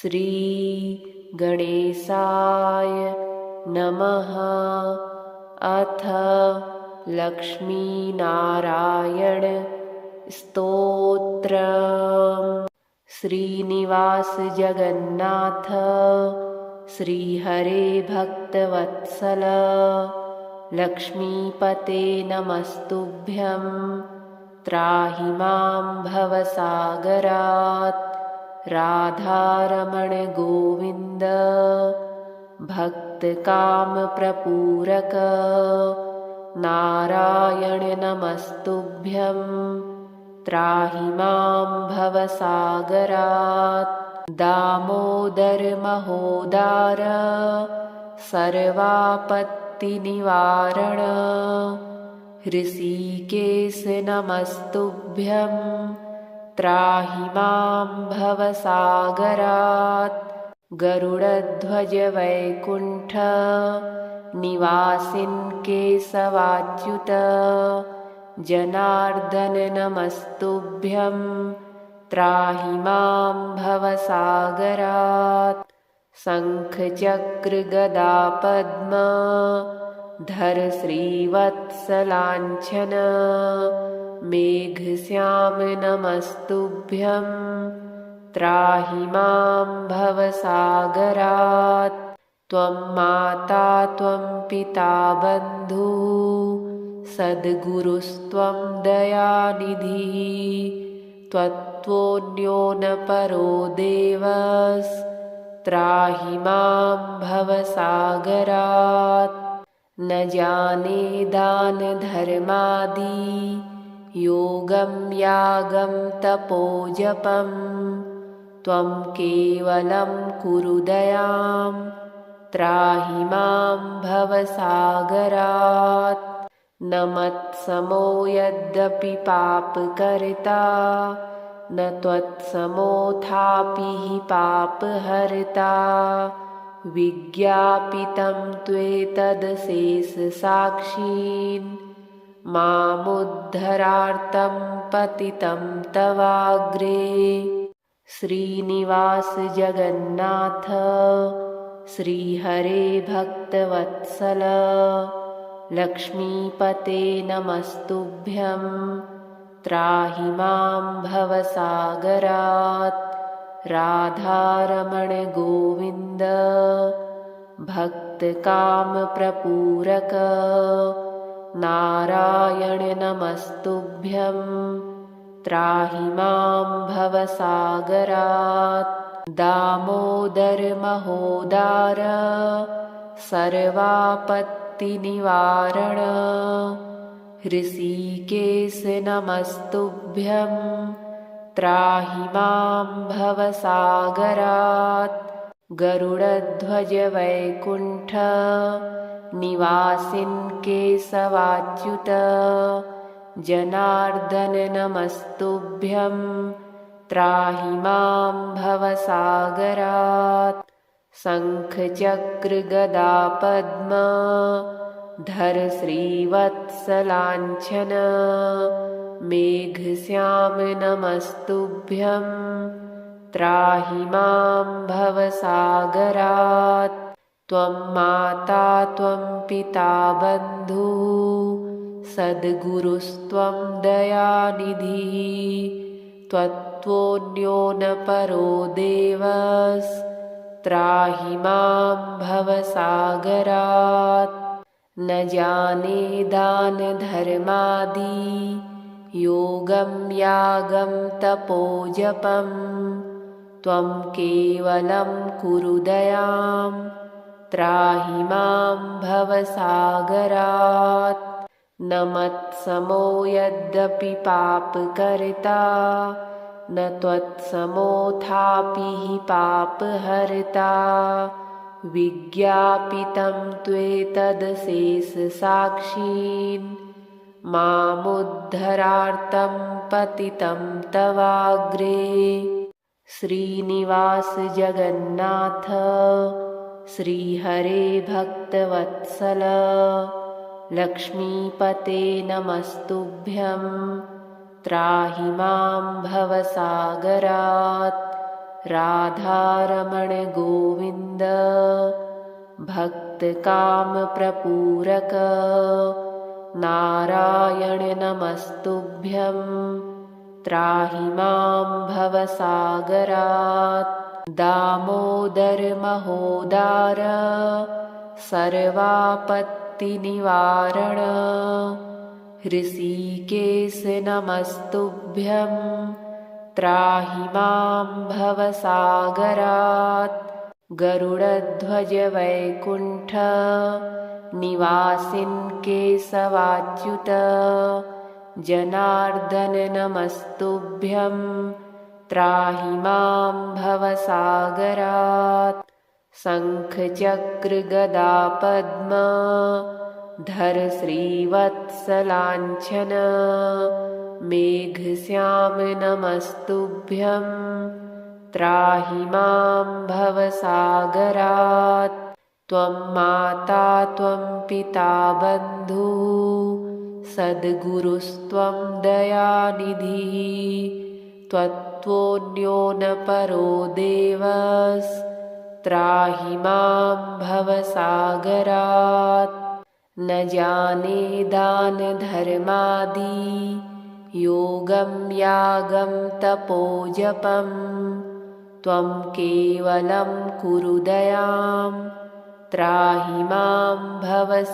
श्री गणेशाय नमः। अथ लक्ष्मीनारायण स्तोत्रम्। श्रीनिवास जगन्नाथ श्रीहरे भक्तवत्सल लक्ष्मीपते नमस्तुभ्यं। त्राहि मां भवसागरात्। राधारमण गोविन्द भक्तकामप्रपूरक नारायण नमस्तुभ्यं। त्राहि मां भवसागरात्। दामोदर महोदार सर्वापत्तिनिवारण ऋषिकेश नमस्तुभ्यं। त्राहि मां भवसागरात्। गरुडध्वज वैकुण्ठ निवासिन् केशवाच्युत जनार्दन नमस्तुभ्यं। त्राहि मां भवसागरात्। शङ्खचक्रगदा पद्म धर श्रीवत्सलाञ्छन मेघश्याम नमस्तुभ्यं। त्राहि मां भवसागरात्। त्वं माता त्वं पिता बन्धुः सद्गुरुस्त्वं दयानिधिः। त्वत्तोऽन्यो न परो देवस्त्राहि मां भवसागरात्। न जाने दान धर्मादि योगं यागं तपोजपं। त्वं केवलं कुरु दयां। त्राहि मां भवसागरात्। न मत्समो यद्यपि पापकर्ता न त्वत्समोऽथापि हि पापहर्ता। विज्ञापितं त्वेतदशेषसाक्षीन् मामुद्धरार्तं पतितं तवाग्रे। श्रीनिवास जगन्नाथ श्रीहरे भक्तवत्सल लक्ष्मीपते नमस्तुभ्यं। त्राहि मां भवसागरात्। राधारमण गोविन्द भक्तकामप्रपूरक नारायण नमस्तुभ्यं। त्राहि मां भवसागरात्। दामोदर महोदार सर्वापत्तिनिवारण ऋषिकेश नमस्तुभ्यं। त्राहि मां भवसागरात्। गरुडध्वज वैकुण्ठ निवासिन् केशवाच्युत जनार्दन नमस्तुभ्यं। त्राहि मां भवसागरात्। शङ्खचक्रगदा पद्म धर श्रीवत्सलाञ्छन मेघश्याम नमस्तुभ्यं। त्राहि मां भवसागरात्। त्वं माता त्वं पिता बन्धुः सद्गुरुस्त्वं दयानिधिः। त्वत्तोऽन्यो न परो देवस्त्राहि मां भवसागरात्। न जाने दान धर्मादि योगं यागं तपोजपं। त्वं केवलं कुरु दयां। त्राहि मां भवसागरात्। न मत्समो यद्यपि पापकर्ता न त्वत्समोऽथापि हि पापहर्ता। विज्ञापितं त्वेतदशेषसाक्षीन् मामुद्धरार्तं पतितं तवाग्रे। श्रीनिवास जगन्नाथ श्रीहरे भक्तवत्सल लक्ष्मीपते नमस्तुभ्यं। त्राहि मां भवसागरात्। राधारमण गोविन्द भक्तकामप्रपूरक नारायण नमस्तुभ्यं त्राहि मां भवसागरात् दामोदर महोदार सर्वापत्तिनिवारण ऋषिकेश नमस्तुभ्यं त्राहि मां भवसागरात् गरुडध्वज वैकुण्ठ निवासिन् केशवाच्युत जनार्दन नमस्तुभ्यं त्राहि मां भवसागरात् शङ्खचक्रगदा पद्म धर श्रीवत्सलाञ्छन मेघश्याम नमस्तुभ्यं त्राहि मां भवसागरात् त्वं माता त्वं पिता बन्धुः सद्गुरुस्त्वं दयानिधिः त्वत्त्वोऽन्यो न परो देवस्त्राहि मां भवसागरात् न जाने दानधर्मादि योगं यागं तपोजपं त्वं केवलं कुरु दयां त्राहि मां भवसागरात्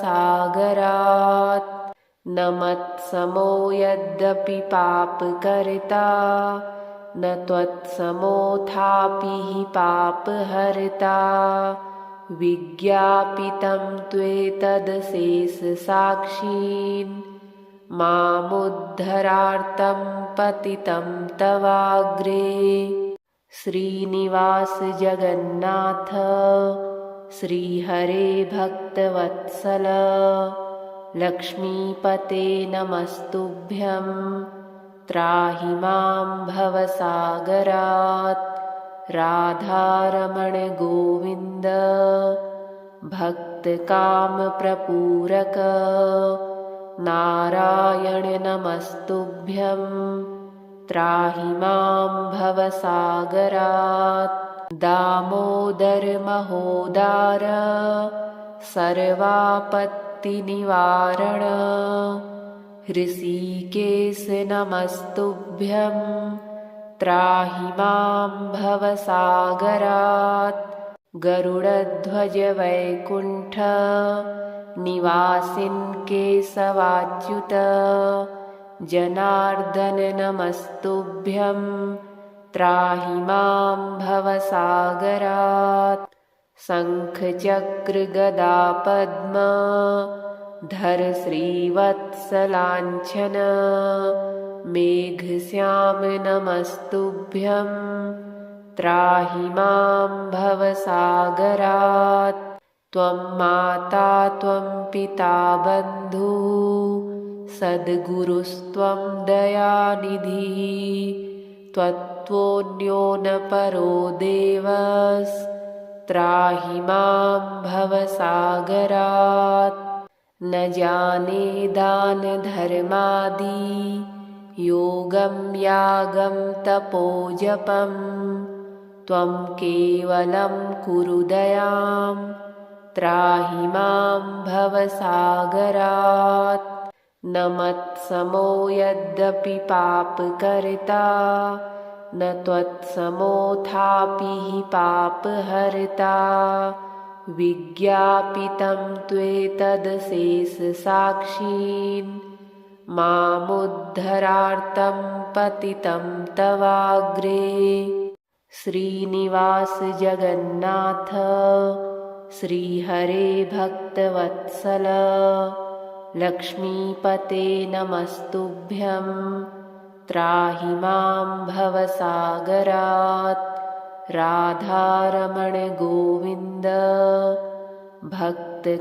न मत्समो यद्यपि पापकर्ता न त्वत्समोऽथापि हि पापहर्ता विज्ञापितं त्वेतदशेषसाक्षीन् मामुद्धरार्तं पतितं तवाग्रे श्रीनिवास जगन्नाथ श्रीहरे भक्तवत्सल लक्ष्मीपते नमस्तुभ्यं त्राहि मां भवसागरात् राधारमण गोविन्द भक्तकामप्रपूरक नारायण नमस्तुभ्यं त्राहि मां भवसागरात् दामोदर महोदार सर्वापत्तिनिवारण ऋषिकेश नमस्तुभ्यं त्राहि मां भवसागरात् गरुडध्वज वैकुण्ठ निवासिन् केशवाच्युत जनार्दन नमस्तुभ्यं त्राहि मां भवसागरात् शङ्खचक्रगदा पद्म धर श्रीवत्सलाञ्छन मेघश्याम नमस्तुभ्यं त्राहि मां भवसागरात् त्वं माता त्वं पिता बन्धुः सद्गुरुस्त्वं दयानिधिः त्वत्त्वोऽन्यो न परो देवस्त्राहि मां भवसागरात् न जाने दानधर्मादि योगं यागं तपोजपं त्वं केवलं कुरु दयां त्राहि मां भवसागरात् न मत्समो यद्यपि पापकर्ता न त्वत्समोऽथापि हि पापहर्ता विज्ञापितं त्वेतदशेषसाक्षीन् मामुद्धरार्तं पतितं तवाग्रे श्रीनिवास जगन्नाथ श्रीहरे भक्तवत्सल लक्ष्मीपते नमस्तुभ्यं त्राहि मां भवसागरात् राधारमण गोविन्द भक्तकामप्रपूरक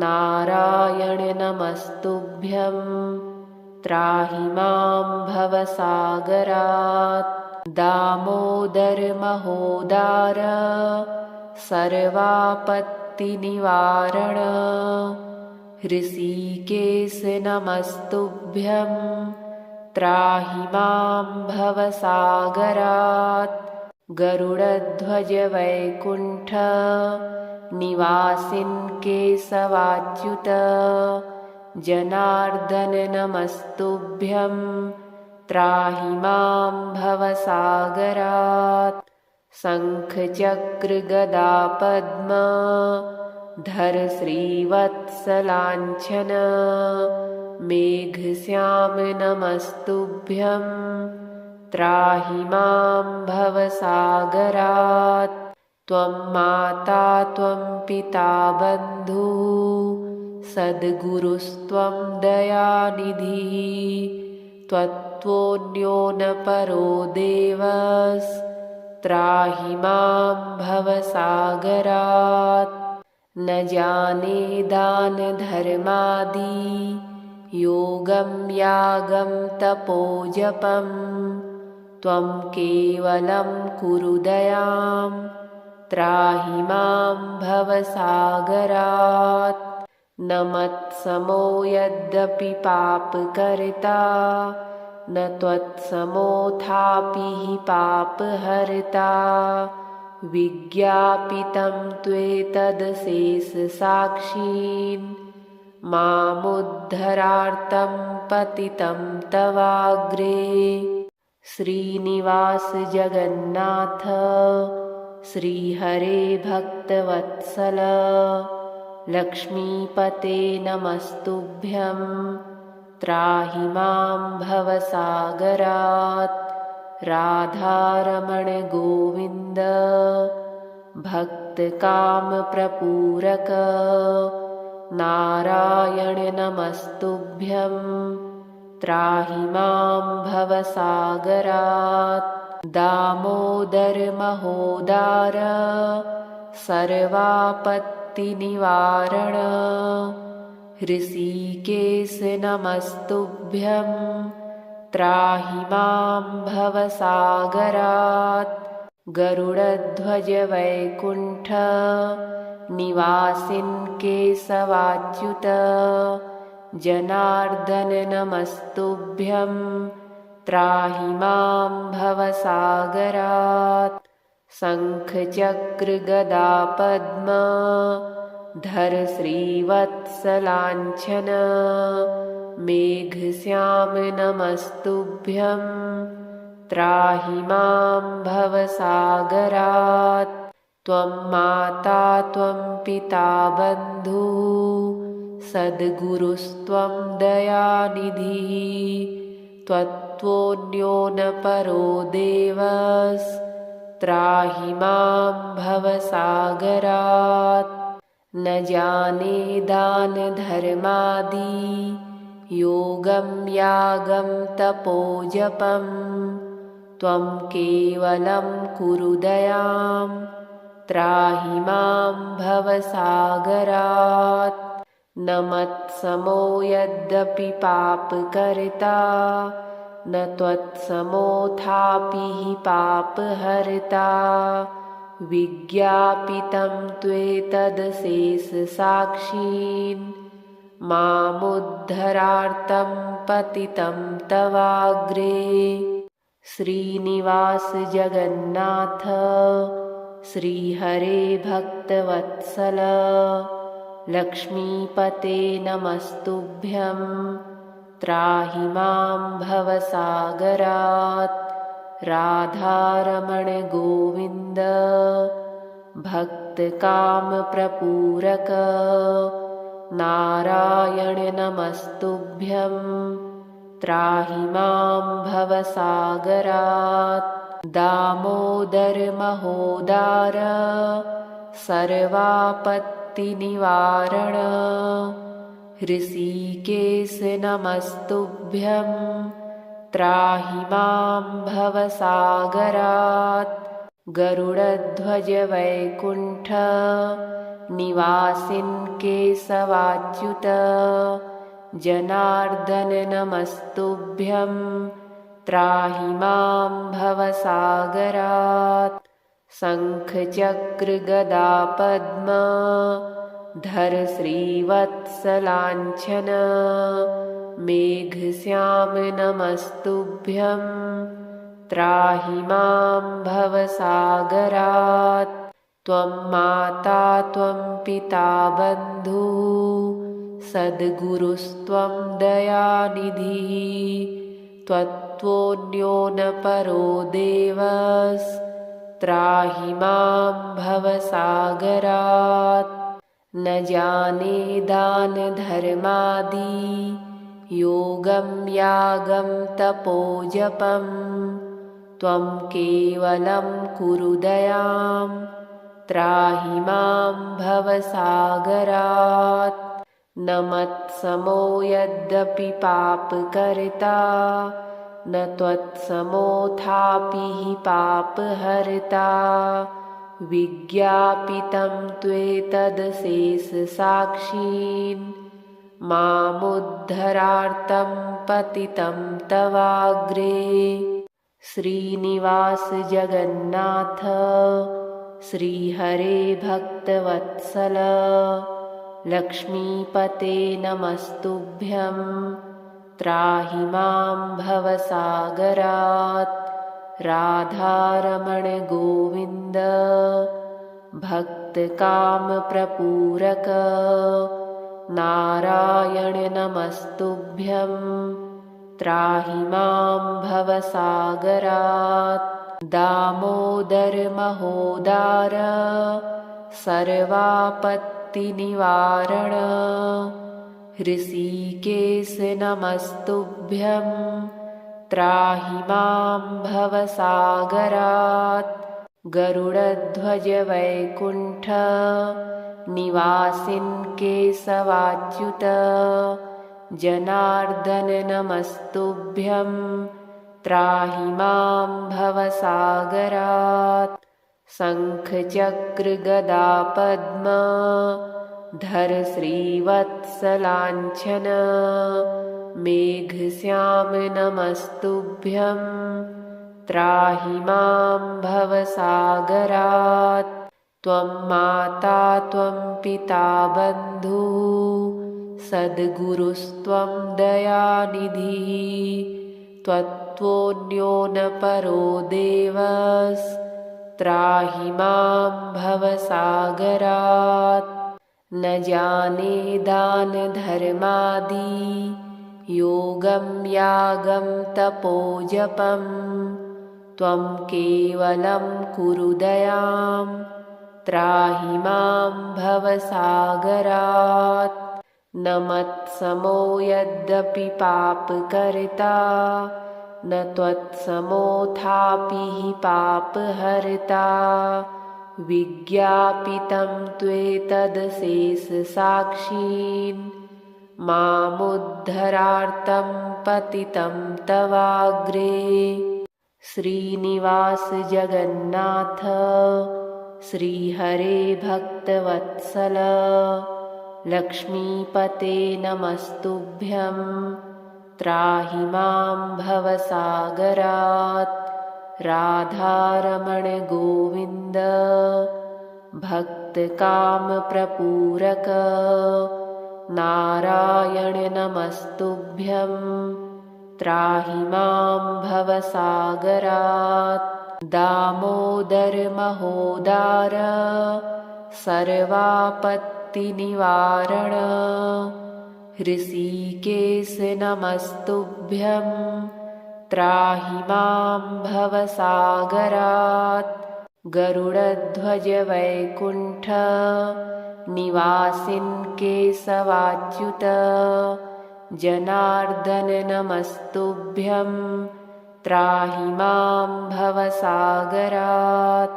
नारायण नमस्तुभ्यं त्राहि मां भवसागरात् दामोदर महोदार सर्वापत्तिनिवारण ऋषिकेश नमस्तुभ्यं त्राहि मां भवसागरात्। गरुडध्वज वैकुण्ठ निवासिन् केशवाच्युत जनार्दन नमस्तुभ्यं त्राहि मां भवसागरात्। शङ्खचक्रगदा पद्म धर श्रीवत्सलाञ्छन मेघश्याम नमस्तुभ्यं त्राहि मां भवसागरात्। त्वं माता त्वं पिता बन्धुः सद्गुरुस्त्वं दयानिधिः। त्वत्तोऽन्यो न परो देवस्त्राहि मां भवसागरात्। न जाने दानधर्मादि योगं यागं तपोजपं त्वं केवलं कुरु दयां त्राहि मां भवसागरात्। न मत्समो यद्यपि पापकर्ता न त्वत्समोऽथापि हि पापहर्ता। विज्ञापितं त्वेतदशेषसाक्षीन् मामुद्धरार्तं पतितं तवाग्रे। श्रीनिवास जगन्नाथ श्रीहरे भक्तवत्सल लक्ष्मीपते नमस्तुभ्यं त्राहि मां भवसागरात्। राधारमण गोविन्द भक्तकामप्रपूरक नारायण नमस्तुभ्यं त्राहि मां भवसागरात्। दामोदर महोदार सर्वापत्तिनिवारण हृषीकेश नमस्तुभ्यं त्राहि मां भवसागरात्। गरुडध्वज वैकुण्ठ निवासिन् केशवाच्युत जनार्दन नमस्तुभ्यं त्राहि मां भवसागरात्। शङ्खचक्रगदा पद्म धर श्रीवत्सलाञ्छन मेघश्याम नमस्तुभ्यं त्राहि मां भवसागरात्। त्वं माता त्वं पिता बन्धुः सद्गुरुस्त्वं दयानिधिः। त्वत्तोऽन्यो न परो देवस्त्राहि मां भवसागरात्। न जाने दानधर्मादि योगं यागं तपोजपं त्वं केवलं कुरु दयां त्राहि मां भवसागरात्। न मत्समो यद्यपि पापकर्ता न त्वत्समोऽथापि हि पापहर्ता। विज्ञापितं त्वेतदशेषसाक्षीन् मामुद्धरार्तं पतितं तवाग्रे। श्रीनिवास जगन्नाथ श्रीहरे भक्तवत्सल लक्ष्मीपते नमस्तुभ्यं त्राहि मां भवसागरात्। राधारमण गोविन्द भक्तकामप्रपूरक नारायण नमस्तुभ्यं त्राहि मां भवसागरात्। दामोदर महोदार सर्वापत्तिनिवारण हृषीकेश नमस्तुभ्यं त्राहि मां भवसागरात्। गरुडध्वज वैकुण्ठ निवासिन् केशवाच्युत जनार्दन नमस्तुभ्यं त्राहि मां भवसागरात्। शङ्खचक्रगदा पद्म धर श्रीवत्सलाञ्छन मेघश्याम नमस्तुभ्यं त्राहि मां भवसागरात् त्वं माता त्वं पिता बन्धुः सद्गुरुस्त्वं दयानिधिः त्वत्त्वोऽन्यो न परो देवस्त्राहि मां भवसागरात् न जाने दानधर्मादि योगं यागं तपोजपं त्वं केवलं कुरु दयां त्राहि मां भवसागरात् न मत्समो यद्यपि पापकर्ता न त्वत्समोऽथापि हि पापहर्ता विज्ञापितं त्वेतदशेषसाक्षीन् मामुद्धरार्तं पतितं तवाग्रे श्रीनिवास जगन्नाथ श्रीहरे भक्तवत्सल लक्ष्मीपते नमस्तुभ्यं त्राहि मां भवसागरात् राधारमण गोविन्द भक्तकामप्रपूरक नारायण नमस्तुभ्यं त्राहि मां भवसागरात् दामोदर महोदार सर्वापत्तिनिवारण ऋषिकेश नमस्तुभ्यं त्राहि मां भवसागरात् गरुडध्वज वैकुण्ठ निवासिन् केशवाच्युत जनार्दन नमस्तुभ्यं त्राहि मां भवसागरात् शङ्खचक्रगदा पद्म धर श्रीवत्सलाञ्छन मेघश्याम नमस्तुभ्यं त्राहि मां भवसागरात् त्वं माता त्वं पिता बन्धुः सद्गुरुस्त्वं दयानिधिः त्वत्त्वोऽन्यो न परो देवस्त्राहि मां भवसागरात् न जाने दानधर्मादि योगं यागं तपोजपं त्वं केवलं कुरु दयां त्राहि मां भवसागरात् न मत्समो यद्यपि पापकर्ता न त्वत्समोऽथापि हि पापहर्ता विज्ञापितं त्वेतदशेषसाक्षीन् मामुद्धरार्तं पतितं तवाग्रे श्रीनिवास जगन्नाथ श्रीहरे भक्तवत्सल लक्ष्मीपते नमस्तुभ्यं त्राहि मां भवसागरात् राधारमण गोविन्द भक्तकामप्रपूरक नारायण नमस्तुभ्यं त्राहि मां भवसागरात् दामोदर महोदार सर्वापत्तिनिवारण ऋषिकेश नमस्तुभ्यं त्राहि मां भवसागरात् गरुडध्वज वैकुण्ठ निवासिन् केशवाच्युत जनार्दन नमस्तुभ्यं त्राहि मां भवसागरात्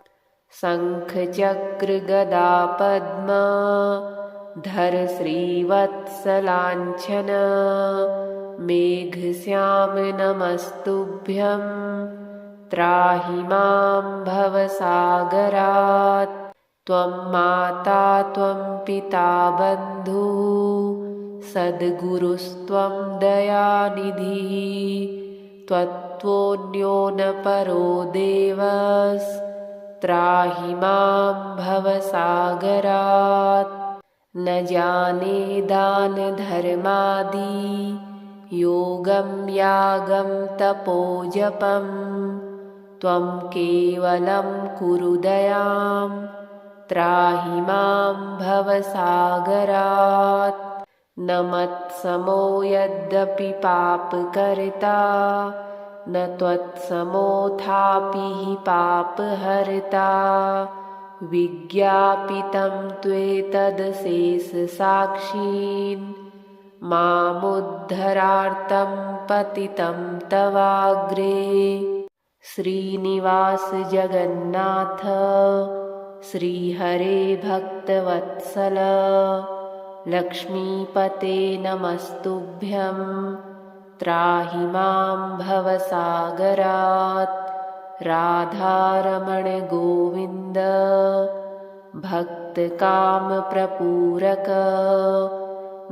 शङ्खचक्रगदा पद्म धर श्रीवत्सलाञ्छन मेघश्याम नमस्तुभ्यं त्राहि मां भवसागरात् त्वं माता त्वं पिता बन्धुः सद्गुरुस्त्वं दयानिधिः त्वत्त्वोऽन्यो न परो देवस्त्राहि मां भवसागरात् न जाने दानधर्मादि योगं यागं तपोजपं त्वं केवलं कुरु दयां त्राहि मां भवसागरात्। न मत्समो यद्यपि पापकर्ता न त्वत्समोऽथापि हि पापहर्ता। विज्ञापितं त्वेतदशेषसाक्षीन् मामुद्धरार्तं पतितं तवाग्रे। श्रीनिवास जगन्नाथ श्रीहरे भक्तवत्सल लक्ष्मीपते नमस्तुभ्यं त्राहि मां भवसागरात्। राधारमण गोविन्द भक्तकामप्रपूरक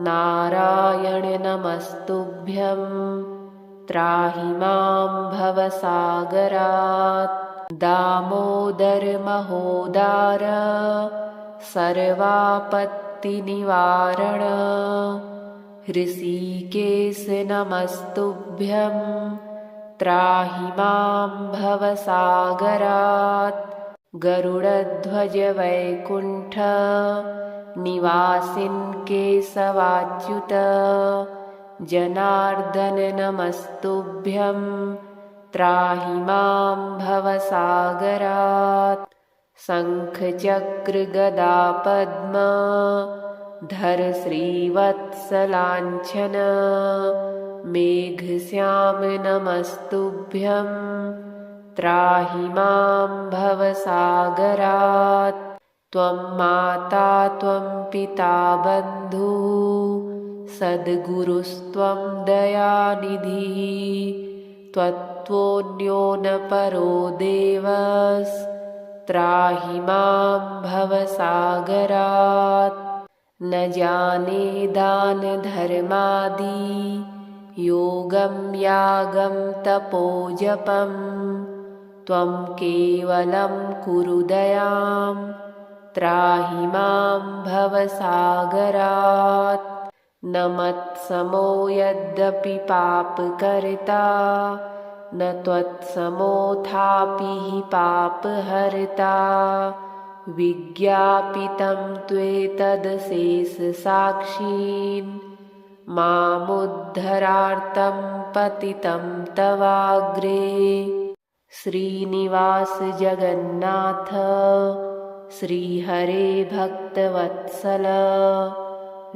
नारायण नमस्तुभ्यं त्राहि मां भवसागरात्। दामोदर महोदार सर्वापत्तिनिवारण ऋषिकेश नमस्तुभ्यं त्राहि मां भवसागरात्। गरुडध्वज वैकुण्ठ निवासिन् केशवाच्युत जनार्दन नमस्तुभ्यं त्राहि मां भवसागरात्। शङ्खचक्रगदा पद्म धर श्रीवत्सलाञ्छन मेघश्याम नमस्तुभ्यं त्राहि मां भवसागरात्। त्वं माता त्वं पिता बन्धुः सद्गुरुस्त्वं दयानिधिः त्वत्त्वोऽन्यो न परो देवस्त्राहि मां भवसागरात्। न जाने दान धर्मादि योगं यागं तपोजपं त्वं केवलं कुरु दयां त्राहि मां भवसागरात्। न मत्समो यद्यपि पापकर्ता न त्वत्समोऽथापि हि पापहर्ता। विज्ञापितं त्वेतदशेषसाक्षीन् मामुद्धरार्तं पतितं तवाग्रे। श्रीनिवास जगन्नाथ श्रीहरे भक्तवत्सल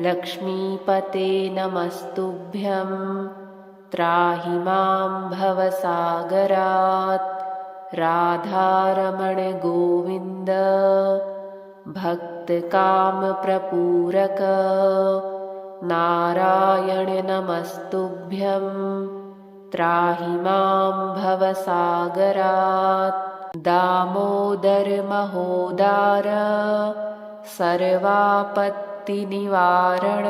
लक्ष्मीपते नमस्तुभ्यं त्राहि मां भवसागरात्। राधारमण गोविन्द भक्तकामप्रपूरक नारायण नमस्तुभ्यं त्राहि मां भवसागरात्। दामोदर महोदार सर्वापत्तिनिवारण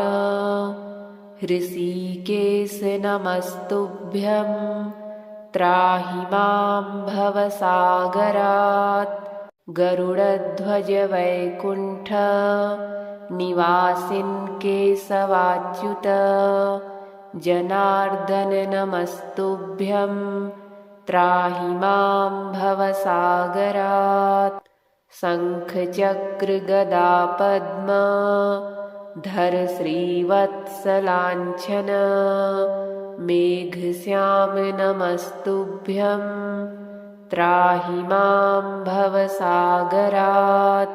ऋषिकेश नमस्तुभ्यं त्राहि मां भवसागरात्। गरुडध्वज वैकुण्ठ निवासिन् केशवाच्युत जनार्दन नमस्तुभ्यं त्राहि मां भवसागरात्। शङ्खचक्रगदा पद्म धर श्रीवत्सलाञ्छन मेघश्याम नमस्तुभ्यं त्राहि मां भवसागरात्।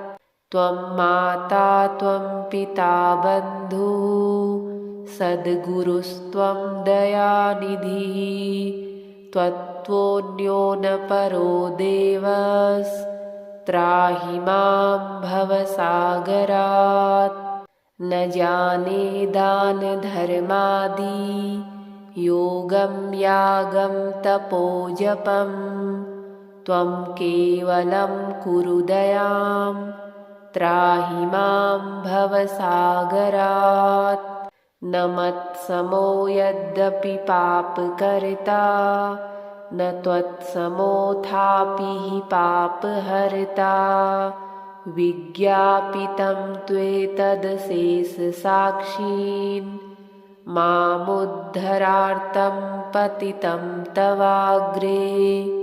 त्वं माता त्वं पिता बन्धुः सद्गुरुस्त्वं दयानिधिः त्वत्त्वोऽन्यो न परो देवस्त्राहि मां भवसागरात्। न जाने दान धर्मादि योगं यागं तपोजपं त्वं केवलं कुरु दयां त्राहि मां भवसागरात्। न मत्समो यद्यपि पापकर्ता न त्वत्समोऽथापि हि पापहर्ता। विज्ञापितं त्वेतदशेषसाक्षीन् मामुद्धरार्तं पतितं तवाग्रे।